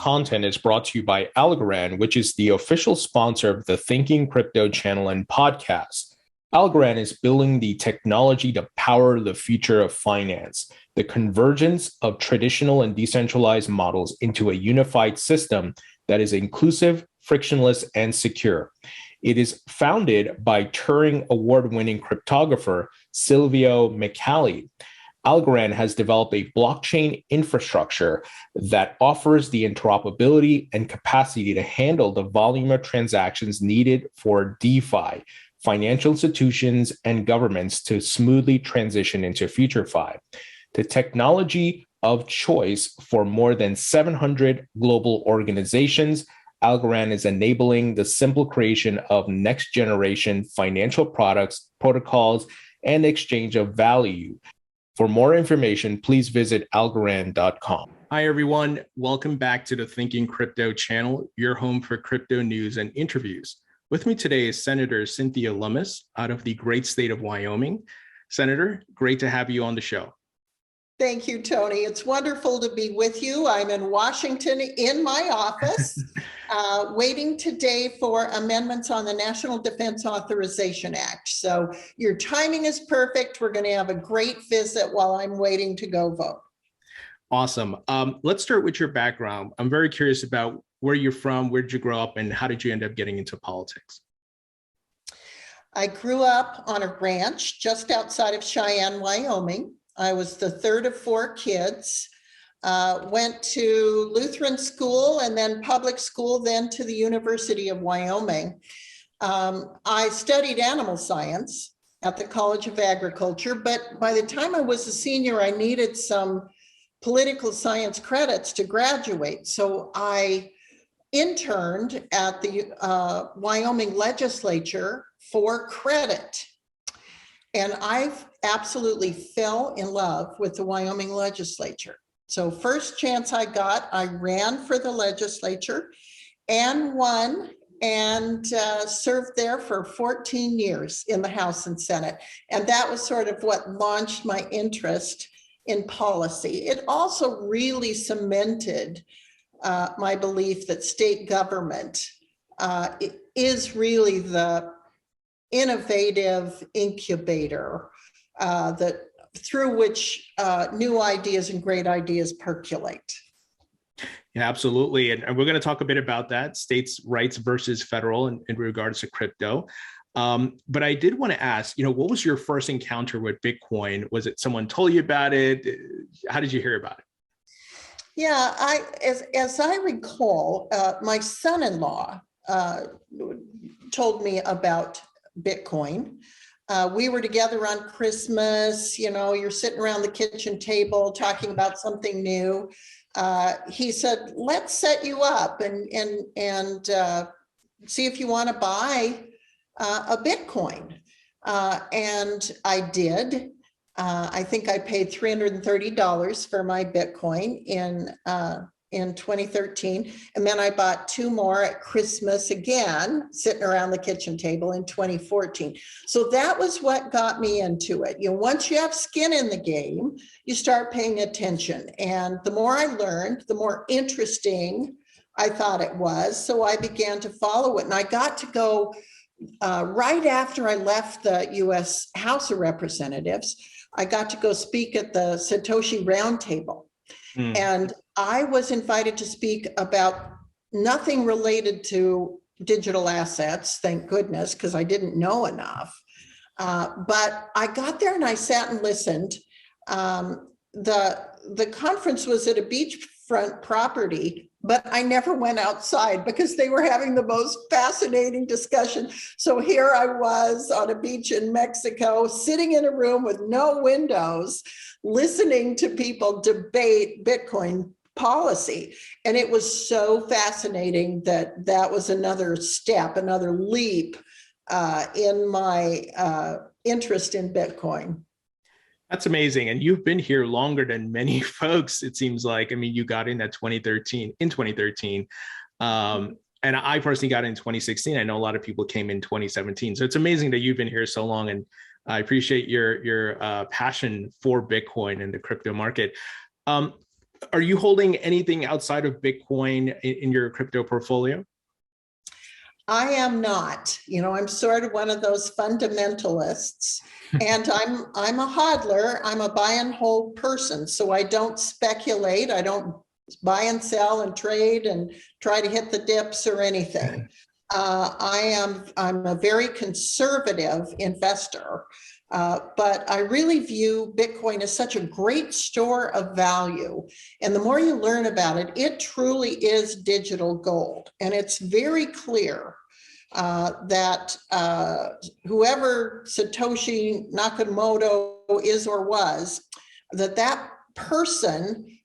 content is brought to you by Algorand, which is the official sponsor of the Thinking Crypto channel and podcast. Algorand is building the technology to power the future of finance, the convergence of traditional and decentralized models into a unified system that is inclusive, frictionless, and secure. It is founded by Turing Award-winning cryptographer Silvio Micali. Algorand has developed a blockchain infrastructure that offers the interoperability and capacity to handle the volume of transactions needed for DeFi, financial institutions, and governments to smoothly transition into FutureFi. The technology of choice for more than 700 global organizations, Algorand is enabling the simple creation of next-generation financial products, protocols, and exchange of value. For more information, please visit algorand.com. Hi, everyone. Welcome back to the Thinking Crypto channel, your home for crypto news and interviews. With me today is Senator Cynthia Lummis out of the great state of Wyoming. Senator, great to have you on the show. Thank you, Tony. It's wonderful to be with you. I'm in Washington in my office, waiting today for amendments on the National Defense Authorization Act. So your timing is perfect. We're going to have a great visit while I'm waiting to go vote. Awesome. Let's start with your background. I'm very curious about where you're from, where did you grow up, and how did you end up getting into politics? I grew up on a ranch just outside of Cheyenne, Wyoming. I was the third of 4 kids, went to Lutheran school and then public school, then to the University of Wyoming. I studied animal science at the College of Agriculture, but by the time I was a senior, I needed some political science credits to graduate. So I interned at the Wyoming legislature for credit. And I absolutely fell in love with the Wyoming legislature. So first chance I got, I ran for the legislature and won, and served there for 14 years in the House and Senate. And that was sort of what launched my interest in policy. It also really cemented my belief that state government is really the innovative incubator that through which new ideas and great ideas percolate. Yeah, absolutely. And we're going to talk a bit about that, states' rights versus federal in regards to crypto. But I did want to ask, what was your first encounter with Bitcoin? Was it someone told you about it? How did you hear about it? Yeah, as I recall, my son-in-law told me about Bitcoin. We were together on Christmas, you're sitting around the kitchen table talking about something new. He said, let's set you up and see if you want to buy a Bitcoin. And I did. I think I paid $330 for my Bitcoin in 2013. And then I bought 2 more at Christmas again, sitting around the kitchen table in 2014. So that was what got me into it. Once you have skin in the game, you start paying attention. And the more I learned, the more interesting I thought it was. So I began to follow it. And I got to go right after I left the US House of Representatives, I got to go speak at the Satoshi Roundtable. And I was invited to speak about nothing related to digital assets, thank goodness, because I didn't know enough. But I got there and I sat and listened. The conference was at a beachfront property, but I never went outside because they were having the most fascinating discussion. So here I was on a beach in Mexico, sitting in a room with no windows, listening to people debate Bitcoin policy. And it was so fascinating that that was another step, another leap in my interest in Bitcoin. That's amazing. And you've been here longer than many folks, it seems like. I mean, you got in at 2013. And I personally got in 2016. I know a lot of people came in 2017. So it's amazing that you've been here so long. And I appreciate your passion for Bitcoin and the crypto market. Are you holding anything outside of Bitcoin in your crypto portfolio? I am not. I'm sort of one of those fundamentalists, and I'm a hodler. I'm a buy and hold person, so I don't speculate. I don't buy and sell and trade and try to hit the dips or anything. I'm a very conservative investor, but I really view Bitcoin as such a great store of value. And the more you learn about it, it truly is digital gold. And it's very clear that whoever Satoshi Nakamoto is or was, that person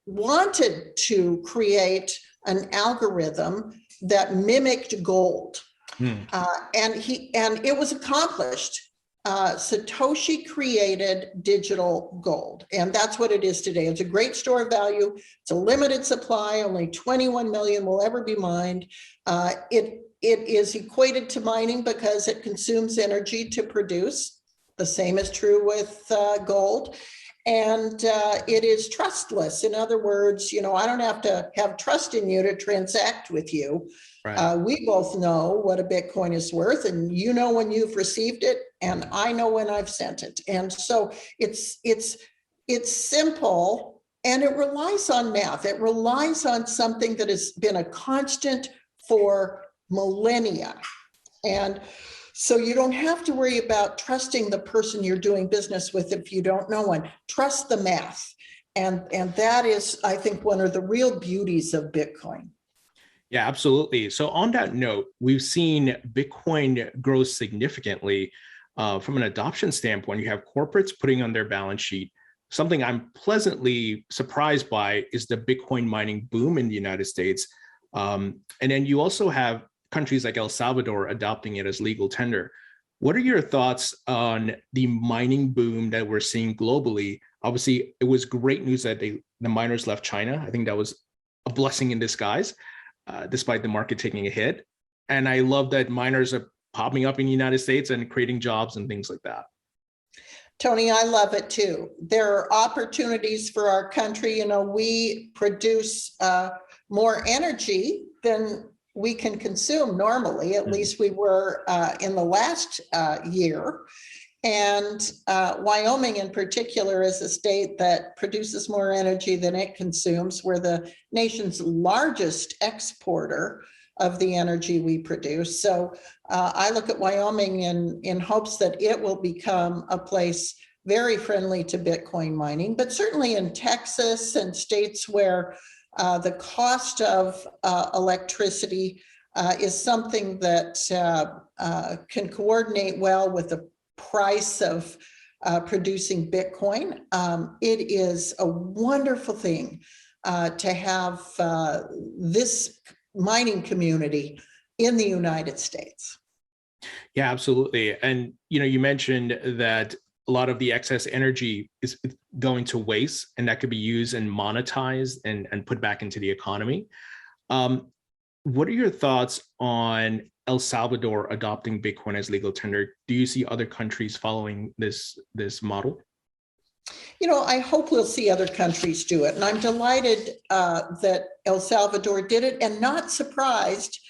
wanted to create an algorithm that mimicked gold. And it was accomplished. Satoshi created digital gold, and that's what it is today. It's a great store of value. It's a limited supply. Only 21 million will ever be mined. It is equated to mining because it consumes energy to produce. The same is true with gold. And it is trustless. In other words, I don't have to have trust in you to transact with you. Right. We both know what a Bitcoin is worth, and when you've received it, and I know when I've sent it. And so it's simple, and it relies on math. It relies on something that has been a constant for millennia. And so you don't have to worry about trusting the person you're doing business with if you don't know one. Trust the math. And that is, I think, one of the real beauties of Bitcoin. Yeah, absolutely. So on that note, we've seen Bitcoin grow significantly from an adoption standpoint. You have corporates putting on their balance sheet. Something I'm pleasantly surprised by is the Bitcoin mining boom in the United States. And then you also have countries like El Salvador adopting it as legal tender. What are your thoughts on the mining boom that we're seeing globally? Obviously, it was great news that the miners left China. I think that was a blessing in disguise, despite the market taking a hit. And I love that miners are popping up in the United States and creating jobs and things like that. Tony, I love it too. There are opportunities for our country. We produce more energy than we can consume normally. At least we were in the last year. And Wyoming in particular is a state that produces more energy than it consumes. We're the nation's largest exporter of the energy we produce. So I look at Wyoming in hopes that it will become a place very friendly to Bitcoin mining, but certainly in Texas and states where the cost of electricity is something that can coordinate well with the price of producing Bitcoin. It is a wonderful thing to have this mining community in the United States. Yeah, absolutely. And you mentioned that a lot of the excess energy is going to waste, and that could be used and monetized and put back into the economy. What are your thoughts on El Salvador adopting Bitcoin as legal tender? Do you see other countries following this model? I hope we'll see other countries do it. And I'm delighted that El Salvador did it, and not surprised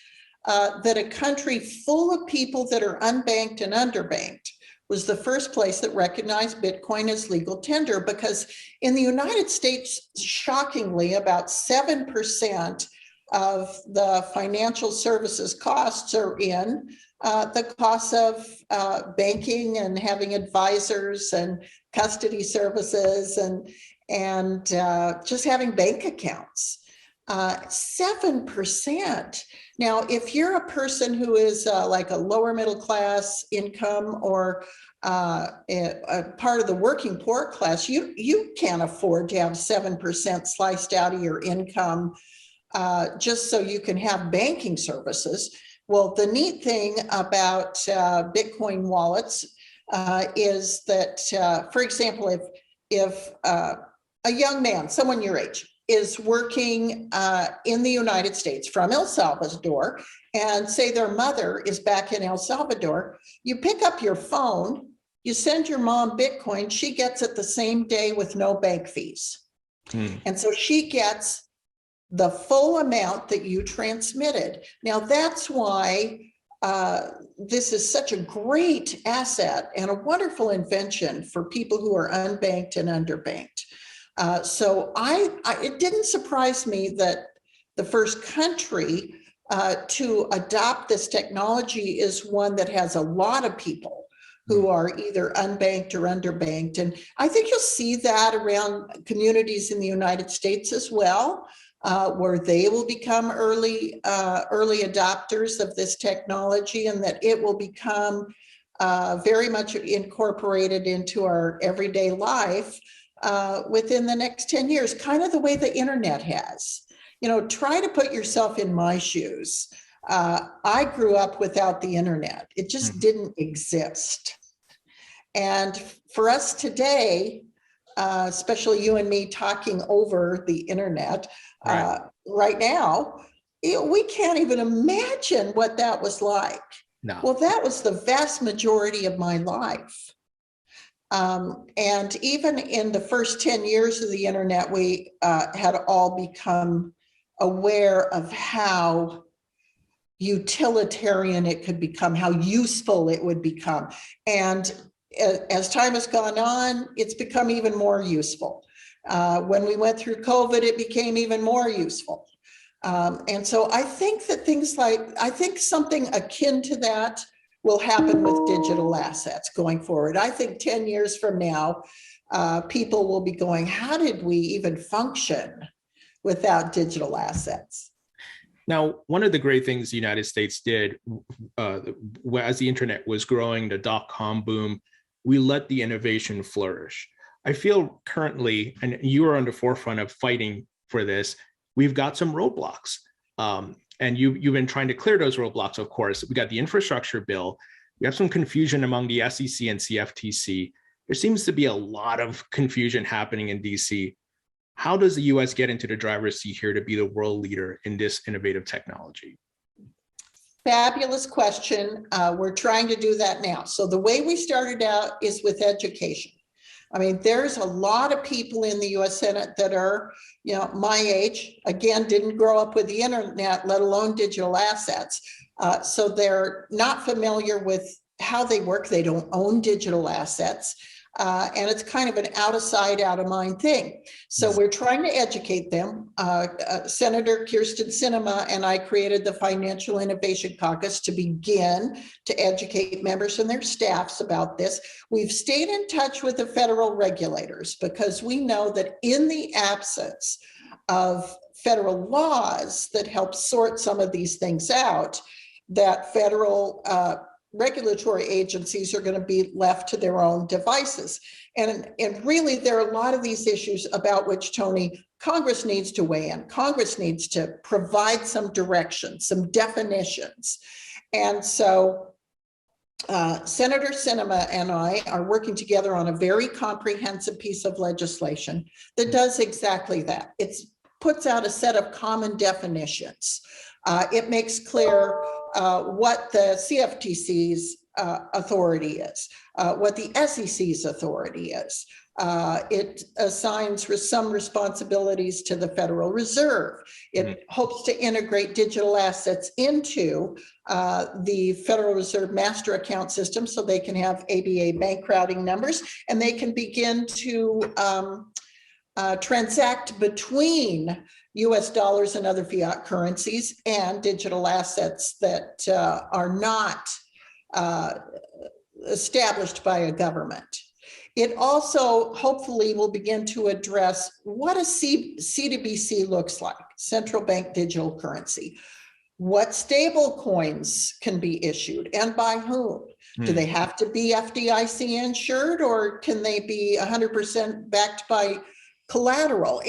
that a country full of people that are unbanked and underbanked was the first place that recognized Bitcoin as legal tender, because in the United States, shockingly, about 7% of the financial services costs are in the costs of banking and having advisors and custody services and just having bank accounts. 7%. Now, if you're a person who is like a lower middle class income or a part of the working poor class, you can't afford to have 7% sliced out of your income just so you can have banking services. Well, the neat thing about Bitcoin wallets is that, for example, if a young man, someone your age, is working in the United States from El Salvador, and say their mother is back in El Salvador, you pick up your phone, you send your mom Bitcoin, she gets it the same day with no bank fees. And so she gets the full amount that you transmitted. Now, that's why this is such a great asset and a wonderful invention for people who are unbanked and underbanked. So it didn't surprise me that the first country to adopt this technology is one that has a lot of people who are either unbanked or underbanked. And I think you'll see that around communities in the United States as well, where they will become early adopters of this technology, and that it will become very much incorporated into our everyday life within the next 10 years, kind of the way the internet has. You know, try to put yourself in my shoes. I grew up without the internet. It just didn't exist. And for us today, especially you and me talking over the internet right now, we can't even imagine what that was like. No. Well, that was the vast majority of my life. And even in the first 10 years of the internet, we had all become aware of how utilitarian it could become, how useful it would become. And as time has gone on, it's become even more useful. When we went through COVID, it became even more useful. And so I think that I think something akin to that will happen with digital assets going forward. I think 10 years from now, people will be going, how did we even function without digital assets? Now, one of the great things the United States did as the internet was growing, the dot-com boom, we let the innovation flourish. I feel currently, and you are on the forefront of fighting for this, we've got some roadblocks. And you've been trying to clear those roadblocks, of course. We got the infrastructure bill. We have some confusion among the SEC and CFTC. There seems to be a lot of confusion happening in DC. How does the US get into the driver's seat here to be the world leader in this innovative technology? Fabulous question. We're trying to do that now. So the way we started out is with education. I mean, there's a lot of people in the US Senate that are, my age, again, didn't grow up with the internet, let alone digital assets. So they're not familiar with how they work. They don't own digital assets. And it's kind of an out of sight, out of mind thing. So we're trying to educate them. Senator Kyrsten Sinema and I created the Financial Innovation Caucus to begin to educate members and their staffs about this. We've stayed in touch with the federal regulators because we know that in the absence of federal laws that help sort some of these things out, that federal regulatory agencies are going to be left to their own devices. And really, there are a lot of these issues about which, Tony, Congress needs to weigh in. Congress needs to provide some direction, some definitions. And so Senator Sinema and I are working together on a very comprehensive piece of legislation that does exactly that. It puts out a set of common definitions. It makes clear what the CFTC's authority is, what the SEC's authority is. It assigns some responsibilities to the Federal Reserve. It hopes to integrate digital assets into the Federal Reserve master account system so they can have ABA bank routing numbers, and they can begin to transact between US dollars and other fiat currencies and digital assets that are not established by a government. It also hopefully will begin to address what a CBDC looks like, central bank digital currency. What stable coins can be issued and by whom? Do they have to be FDIC insured, or can they be 100% backed by collateral?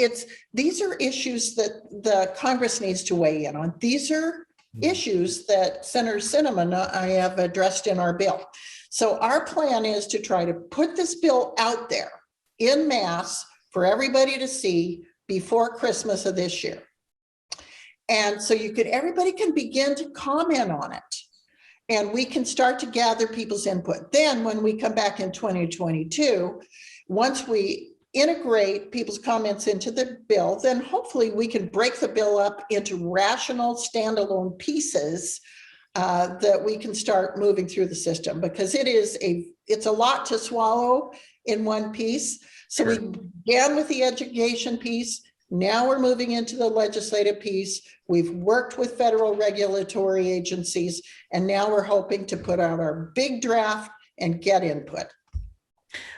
These are issues that the Congress needs to weigh in on. These are issues that Senator Sinema and I have addressed in our bill. So our plan is to try to put this bill out there en masse for everybody to see before Christmas of this year. And so everybody can begin to comment on it, and we can start to gather people's input. Then when we come back in 2022, once we integrate people's comments into the bill, then hopefully we can break the bill up into rational standalone pieces that we can start moving through the system, because it's a lot to swallow in one piece. So Sure. we began with the education piece. Now we're moving into the legislative piece. We've worked with federal regulatory agencies, and now we're hoping to put out our big draft and get input.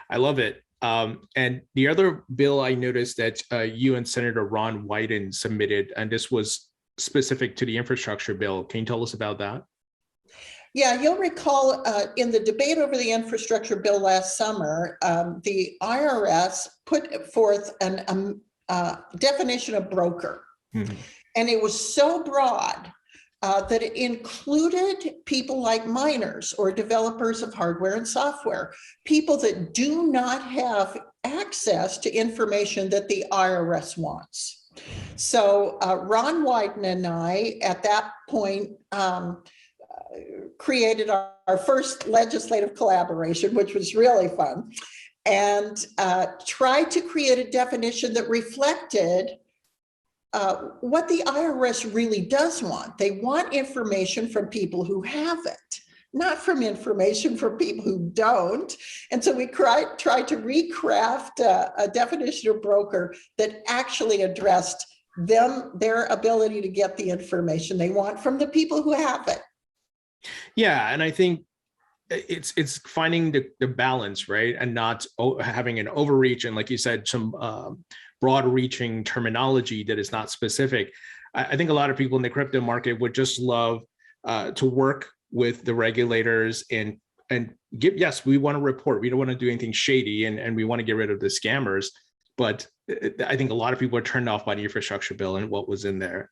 I love it. And the other bill I noticed that you and Senator Ron Wyden submitted, and this was specific to the infrastructure bill. Can you tell us about that? Yeah, you'll recall in the debate over the infrastructure bill last summer, the IRS put forth a definition of broker. Mm-hmm. And it was so broad that it included people like miners or developers of hardware and software, people that do not have access to information that the IRS wants. So Ron Wyden and I, at that point, created our first legislative collaboration, which was really fun, and tried to create a definition that reflected what the IRS really does want. They want information from people who have it, not from information from people who don't. And so we tried to recraft a definition of broker that actually addressed their ability to get the information they want from the people who have it. Yeah, and I think it's finding the balance, right? And not having an overreach and, like you said, some broad-reaching terminology that is not specific. I think a lot of people in the crypto market would just love to work with the regulators and give, yes, we want to report. We don't want to do anything shady, and we want to get rid of the scammers. But I think a lot of people are turned off by the infrastructure bill and what was in there.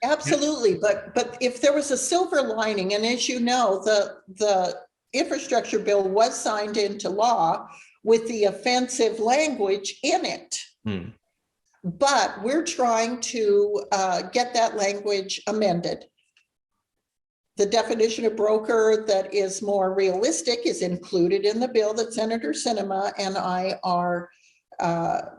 Absolutely, but if there was a silver lining, and as you know, the infrastructure bill was signed into law with the offensive language in it. But we're trying to get that language amended. The definition of broker that is more realistic is included in the bill that Senator Sinema and I are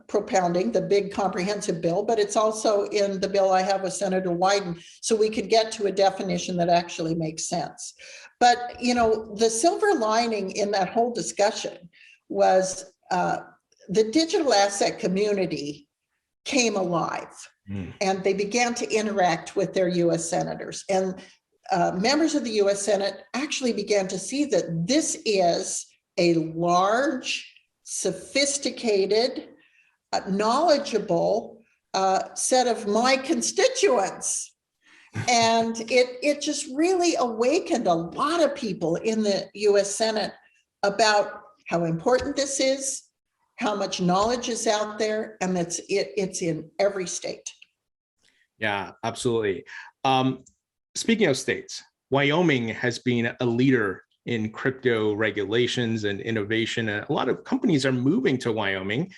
propounding, the big comprehensive bill, but it's also in the bill I have with Senator Wyden, so we could get to a definition that actually makes sense. But, you know, the silver lining in that whole discussion was the digital asset community came alive, and they began to interact with their US senators. And members of the US Senate actually began to see that this is a large, sophisticated, knowledgeable set of my constituents. And it just really awakened a lot of people in the US Senate about how important this is, how much knowledge is out there, and it's in every state. Yeah, absolutely. Speaking of states, Wyoming has been a leader in crypto regulations and innovation. And a lot of companies are moving to Wyoming.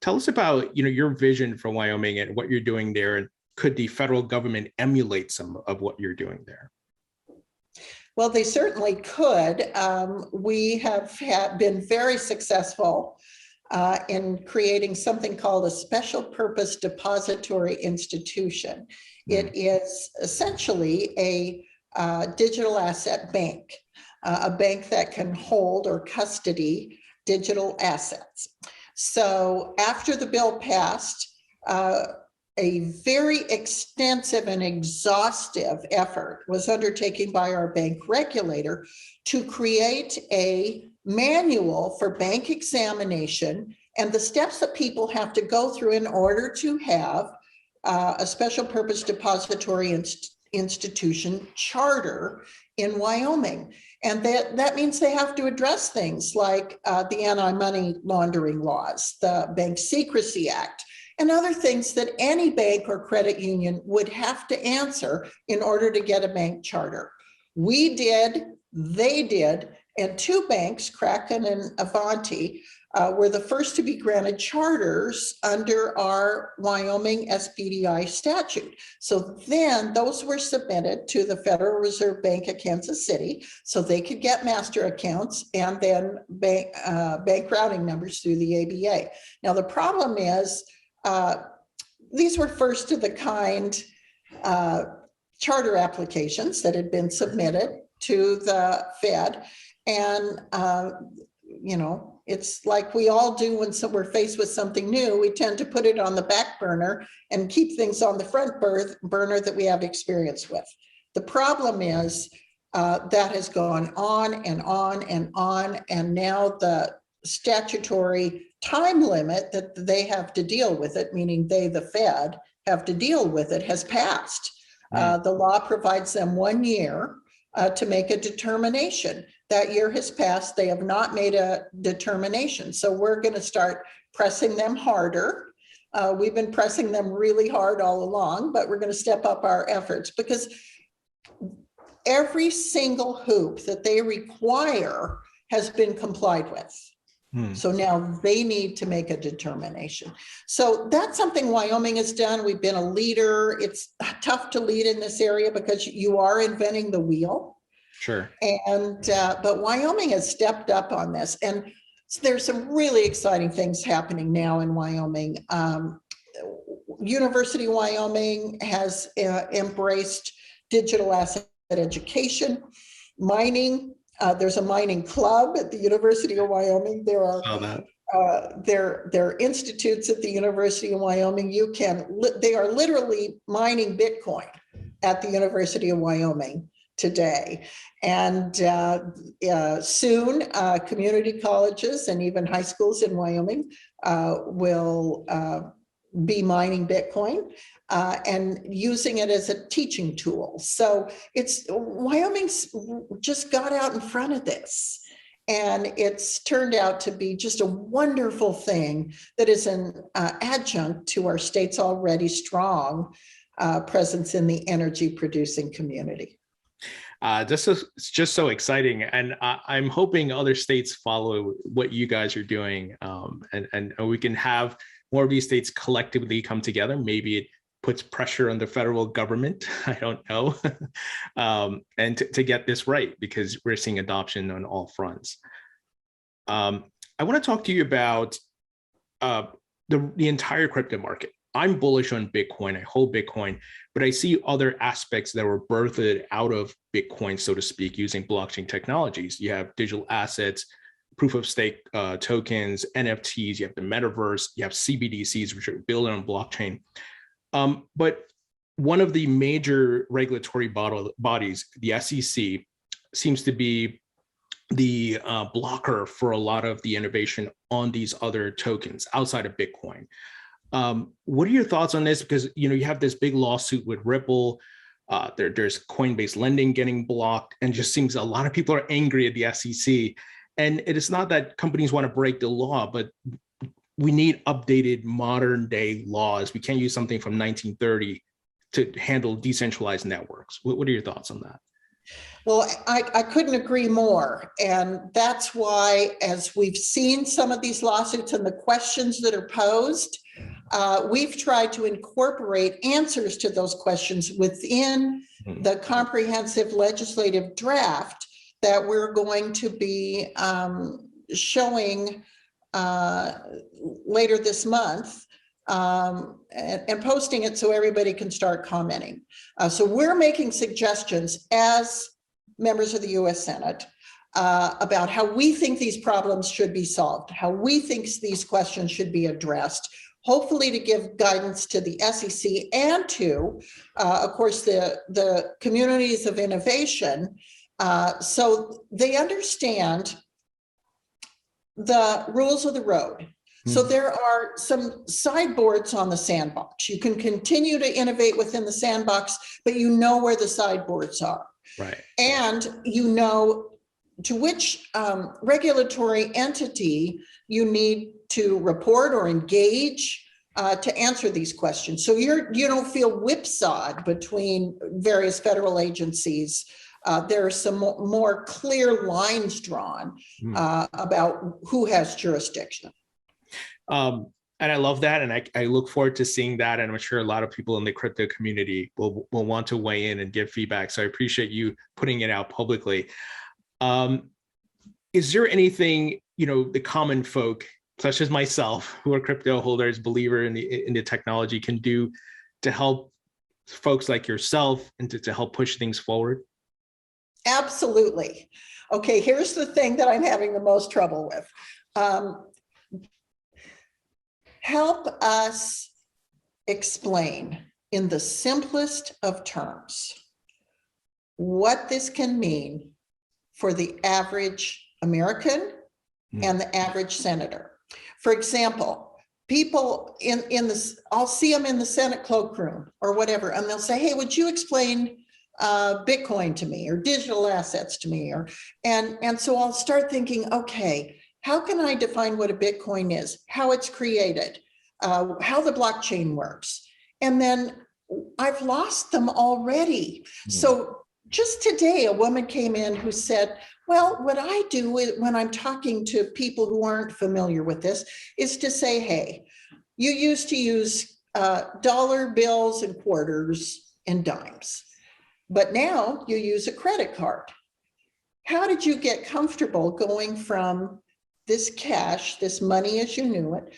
Tell us about, your vision for Wyoming and what you're doing there. And could the federal government emulate some of what you're doing there? Well, they certainly could. We have been very successful in creating something called a special purpose depository institution. It is essentially a digital asset bank. A bank that can hold or custody digital assets. So after the bill passed, a very extensive and exhaustive effort was undertaken by our bank regulator to create a manual for bank examination and the steps that people have to go through in order to have a special purpose depository institution charter in Wyoming. And that means they have to address things like the anti-money laundering laws, the Bank Secrecy Act, and other things that any bank or credit union would have to answer in order to get a bank charter. We did, they did, and two banks, Kraken and Avanti, were the first to be granted charters under our Wyoming SBDI statute. So then those were submitted to the Federal Reserve Bank of Kansas City so they could get master accounts and then bank routing numbers through the ABA. Now, the problem is these were first of the kind charter applications that had been submitted to the Fed. And, you know, it's like we all do when we're faced with something new, we tend to put it on the back burner and keep things on the front burner that we have experience with. The problem is that has gone on and on and on, and now the statutory time limit that they have to deal with it, meaning they, the Fed, have to deal with it, has passed. The law provides them 1 year to make a determination. That year has passed. They have not made a determination. So we're going to start pressing them harder. We've been pressing them really hard all along, but we're going to step up our efforts because every single hoop that they require has been complied with. So now they need to make a determination. So that's something Wyoming has done. We've been a leader. It's tough to lead in this area because you are inventing the wheel. Sure. And but Wyoming has stepped up on this, and there's some really exciting things happening now in Wyoming. University of Wyoming has embraced digital asset education, mining. There's a mining club at the University of Wyoming. There are there are institutes at the University of Wyoming. They are literally mining Bitcoin at the University of Wyoming today. And soon community colleges and even high schools in Wyoming will be mining Bitcoin and using it as a teaching tool. So Wyoming's just got out in front of this. And it's turned out to be just a wonderful thing that is an adjunct to our state's already strong presence in the energy producing community. It's just so exciting, and I'm hoping other states follow what you guys are doing, and we can have more of these states collectively come together. Maybe it puts pressure on the federal government. I don't know, and to get this right, because we're seeing adoption on all fronts. I want to talk to you about the entire crypto market. I'm bullish on Bitcoin. I hold Bitcoin, but I see other aspects that were birthed out of Bitcoin, so to speak, using blockchain technologies. You have digital assets, proof of stake tokens, NFTs, you have the Metaverse, you have CBDCs, which are built on blockchain. But one of the major regulatory bodies, the SEC, seems to be the blocker for a lot of the innovation on these other tokens outside of Bitcoin. What are your thoughts on this? Because you have this big lawsuit with Ripple. There's Coinbase lending getting blocked, and just seems a lot of people are angry at the SEC. And it is not that companies want to break the law, but we need updated modern day laws. We can't use something from 1930 to handle decentralized networks. What are your thoughts on that? Well, I couldn't agree more. And that's why, as we've seen some of these lawsuits and the questions that are posed, we've tried to incorporate answers to those questions within the comprehensive legislative draft that we're going to be showing later this month and posting it so everybody can start commenting. So we're making suggestions as members of the US Senate about how we think these problems should be solved, how we think these questions should be addressed, hopefully to give guidance to the SEC and to, of course, the communities of innovation, so they understand the rules of the road. So there are some sideboards on the sandbox. You can continue to innovate within the sandbox, but you know where the sideboards are. Right. And you know to which regulatory entity you need to report or engage to answer these questions. So you don't feel whipsawed between various federal agencies There are some more clear lines drawn about who has jurisdiction. And I love that. And I look forward to seeing that. And I'm sure a lot of people in the crypto community will want to weigh in and give feedback. So I appreciate you putting it out publicly. Is there anything, the common folk, such as myself, who are crypto holders, believer in the technology, can do to help folks like yourself and to help push things forward? Absolutely. Okay, here's the thing that I'm having the most trouble with. Help us explain in the simplest of terms what this can mean for the average American and the average senator. For example, people in this, I'll see them in the Senate cloakroom or whatever, and they'll say, hey, would you explain Bitcoin to me or digital assets to me? And so I'll start thinking, okay, how can I define what a Bitcoin is, how it's created, how the blockchain works? And then I've lost them already. So just today, a woman came in who said, well, what I do when I'm talking to people who aren't familiar with this is to say, hey, you used to use dollar bills and quarters and dimes, but now you use a credit card. How did you get comfortable going from this cash, this money as you knew it,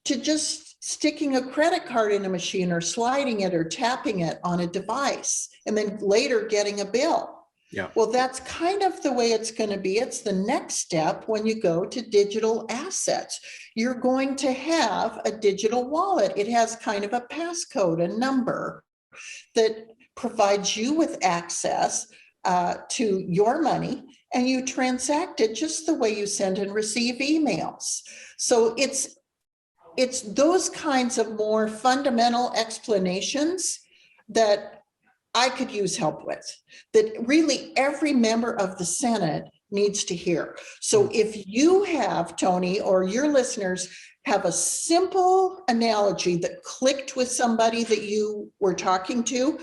to just sticking a credit card in a machine or sliding it or tapping it on a device and then later getting a bill? Yeah. Well, that's kind of the way it's going to be. It's the next step when you go to digital assets. You're going to have a digital wallet. It has kind of a passcode, a number that provides you with access to your money, and you transact it just the way you send and receive emails. So it's those kinds of more fundamental explanations that I could use help with, that really every member of the Senate needs to hear. So if you have, Tony, or your listeners have a simple analogy that clicked with somebody that you were talking to,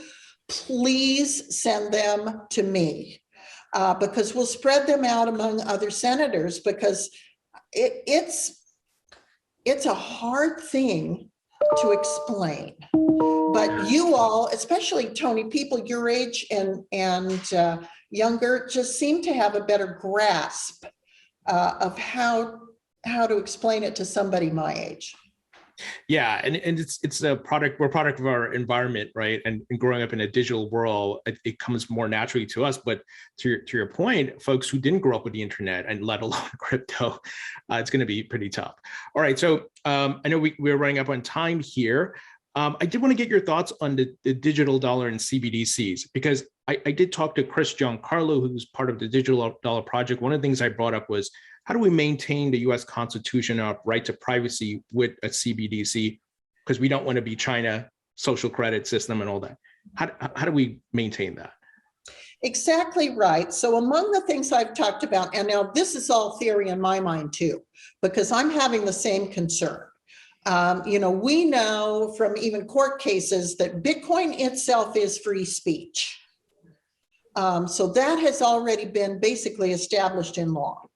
please send them to me, because we'll spread them out among other senators, because it's a hard thing to explain. But you all, especially Tony, people your age and younger, just seem to have a better grasp of how to explain it to somebody my age. Yeah, and it's a product. We're a product of our environment, right? And growing up in a digital world, it comes more naturally to us. But to your point, folks who didn't grow up with the internet and let alone crypto, it's going to be pretty tough. All right, so I know we're running up on time here. I did want to get your thoughts on the digital dollar and CBDCs, because I did talk to Chris Giancarlo, who's part of the Digital Dollar Project. One of the things I brought up was, how do we maintain the U.S. Constitution of right to privacy with a CBDC? Because we don't want to be China, social credit system and all that. How do we maintain that? Exactly right. So among the things I've talked about, and now this is all theory in my mind too, because I'm having the same concern. We know from even court cases that Bitcoin itself is free speech. So that has already been basically established in law.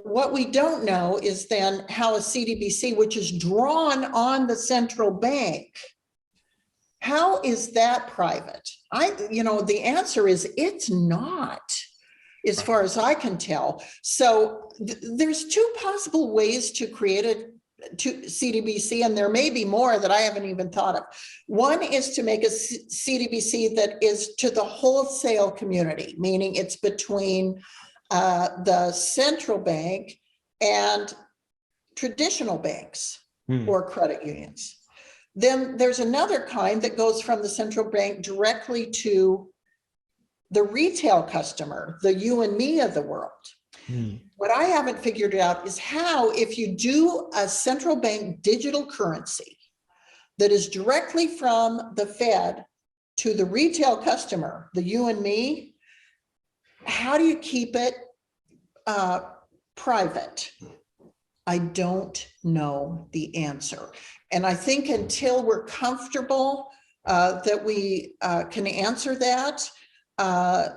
What we don't know is then how a CBDC, which is drawn on the central bank, how is that private? The answer is it's not, as far as I can tell. So there's two possible ways to create a CBDC, and there may be more that I haven't even thought of. One is to make a CBDC that is to the wholesale community, meaning it's between the central bank and traditional banks or credit unions. Then there's another kind that goes from the central bank directly to the retail customer, the you and me of the world. What I haven't figured out is how, if you do a central bank digital currency that is directly from the Fed to the retail customer, the you and me, how do you keep it private? I don't know the answer. And I think until we're comfortable that we can answer that, that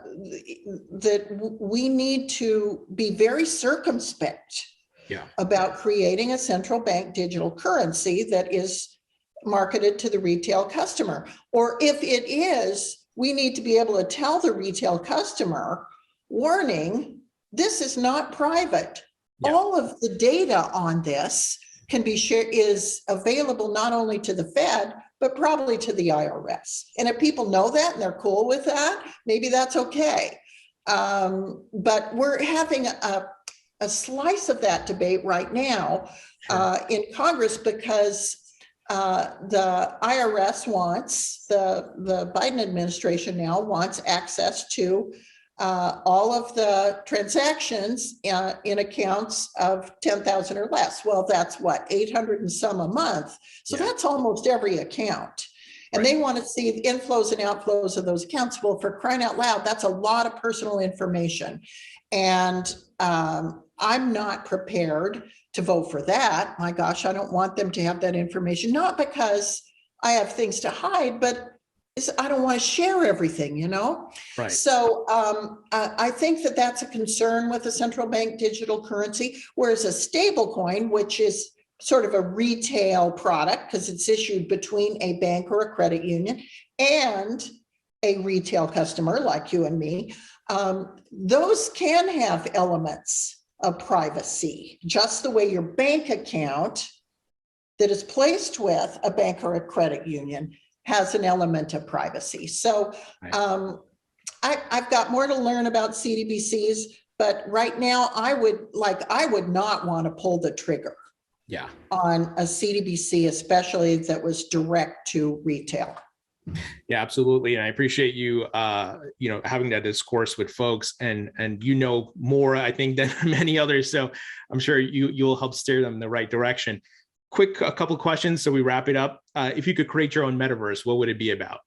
we need to be very circumspect about creating a central bank digital currency that is marketed to the retail customer. Or if it is, we need to be able to tell the retail customer, warning, this is not private. All of the data on this can be shared, is available not only to the Fed, but probably to the IRS. And if people know that and they're cool with that, maybe that's okay. But we're having a slice of that debate right now in Congress, because the IRS wants, the Biden administration now wants access to all of the transactions in accounts of 10,000 or less. Well, that's what, 800 and some a month. So that's almost every account. And they want to see the inflows and outflows of those accounts. Well, for crying out loud, that's a lot of personal information. And I'm not prepared to vote for that. My gosh, I don't want them to have that information, not because I have things to hide, but I don't want to share everything, you know? Right. So I think that that's a concern with a central bank digital currency, whereas a stable coin, which is sort of a retail product because it's issued between a bank or a credit union and a retail customer like you and me, those can have elements of privacy, just the way your bank account that is placed with a bank or a credit union has an element of privacy. So I've got more to learn about CBDCs, but right now I would not want to pull the trigger on a CBDC, especially that was direct to retail. Yeah, absolutely. And I appreciate you, having that discourse with folks, and more, I think, than many others. So I'm sure you'll help steer them in the right direction. A couple of questions so we wrap it up. If you could create your own metaverse, what would it be about?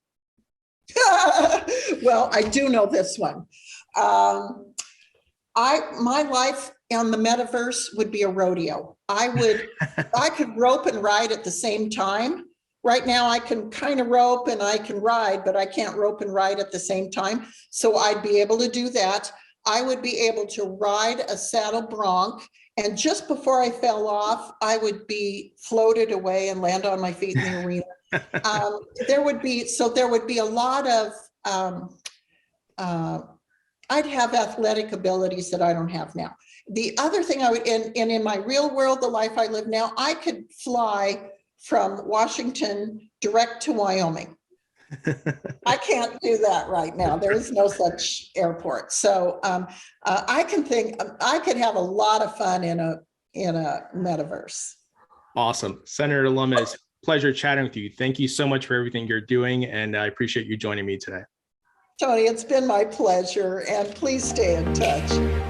Well, I do know this one. My life on the metaverse would be a rodeo. I could rope and ride at the same time. Right now, I can kind of rope and I can ride, but I can't rope and ride at the same time. So I'd be able to do that. I would be able to ride a saddle bronc. And just before I fell off, I would be floated away and land on my feet in the arena. There would be a lot of, I'd have athletic abilities that I don't have now. The other thing I would, and in my real world, the life I live now, I could fly from Washington direct to Wyoming. I can't do that right now. There is no such airport. So I could have a lot of fun in a metaverse. Awesome. Senator Lummis, pleasure chatting with you. Thank you so much for everything you're doing. And I appreciate you joining me today. Tony, it's been my pleasure. And please stay in touch.